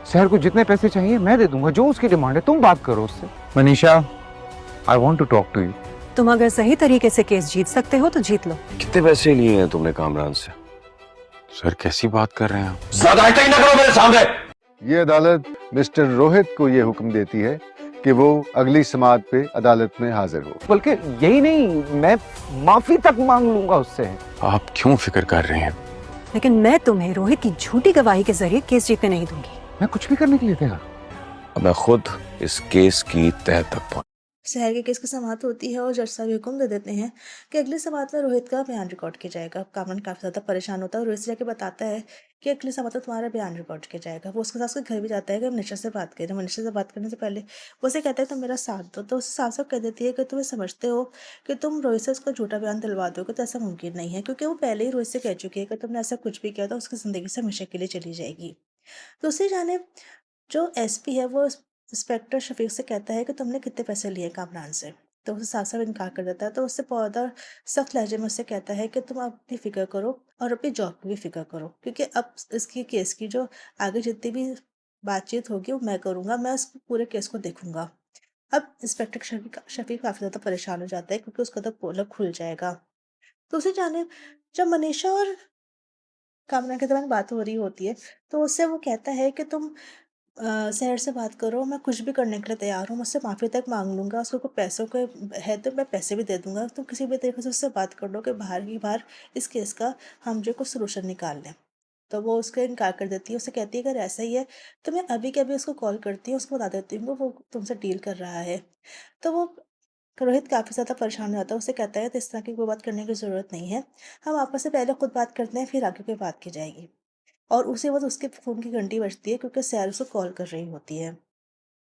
शहर को जितने पैसे चाहिए मैं दे दूंगा, जो उसकी डिमांड है। तुम बात करो उससे। Manisha, I want to talk to you. तुम अगर सही तरीके से केस जीत सकते हो तो जीत लो। कितने पैसे लिए हैं तुमने कामरान से? सर कैसी बात कर रहे हैं आप? ज्यादा ही ना करो मेरे सामने। ये अदालत मिस्टर रोहित को ये हुक्म देती है कि वो अगली समाअत पे अदालत में हाजिर हो। बल्कि यही नहीं, मैं माफी तक मांग लूंगा उससे। आप क्यों फिक्र कर रहे हैं? लेकिन मैं तुम्हें रोहित की झूठी गवाही के जरिए केस जीतने नहीं दूंगी। मैं कुछ भी करने के लिए तैयार। अब मैं खुद इस केस की तह तक पहुंच। शहर के केस की समाअत होती है और जज साहब हुक्म दे देते हैं कि अगली समाअत में रोहित का बयान रिकॉर्ड किया जाएगा। कामरान काफ़ी ज़्यादा परेशान होता है और रोहित से जाके बताता है कि अगली समाअत में तुम्हारा बयान रिकॉर्ड किया जाएगा। वो उसके साथ उसके घर भी जाता है कि मनीषा से बात करें। मनीषा से बात करने से पहले वो उसे कहता है तुम मेरा साथ दो, तो उसे साफ साफ कह देती है कि तुम्हें समझते हो कि तुम रोहित से उसका झूठा बयान दिलवा दोगे तो ऐसा मुमकिन नहीं है, क्योंकि वो पहले ही रोहित से कह चुकी है कि तुमने ऐसा कुछ भी किया तो उसकी ज़िंदगी से हमेशा के लिए चली जाएगी। तो उसे जाने जो एसपी है वो इंस्पेक्टर शफीक से कहता है कि तुमने कितने पैसे लिए कामरान से, तो उसे साफ साफ इनकार कर देता है। तो उससे बहुत ज़्यादा सख्त लहजे में उससे कहता है कि तुम अपनी फ़िक्र करो और अपनी जॉब की भी फ़िक्र करो, क्योंकि अब इसकी केस की जो आगे जितनी भी बातचीत होगी वो मैं करूँगा, मैं उस पूरे केस को देखूंगा। अब इंस्पेक्टर शफीक शफीक काफ़ी ज़्यादा परेशान हो जाता है क्योंकि उसका तो पोलक खुल जाएगा। तो उसे जाने जब मनीषा और कामना के दौरान बात हो रही होती है तो उससे वो कहता है कि तुम शहर से बात करो, मैं कुछ भी करने के लिए तैयार हूँ, मुझसे माफ़ी तक माँग लूँगा, उसको कोई पैसों के है तो मैं पैसे भी दे दूँगा, तुम किसी भी तरीके से उससे बात कर लो कि बाहर ही बाहर इस केस का हम जो कुछ सलूशन निकाल लें। तो वो उसका इनकार कर देती है, उसे कहती है अगर ऐसा ही है तो मैं अभी के अभी उसको कॉल करती हूँ, उसको बता देती हूँ कि वो तुमसे डील कर रहा है। तो वो रोहित काफ़ी ज़्यादा परेशान हो जाता है, उसे कहता है तो इस तरह की कोई बात करने की ज़रूरत नहीं है, हम आपस में पहले खुद बात करते हैं फिर आगे कोई बात की जाएगी। और उसी वक़्त उसके फ़ोन की घंटी बजती है क्योंकि सैर उसे कॉल कर रही होती है।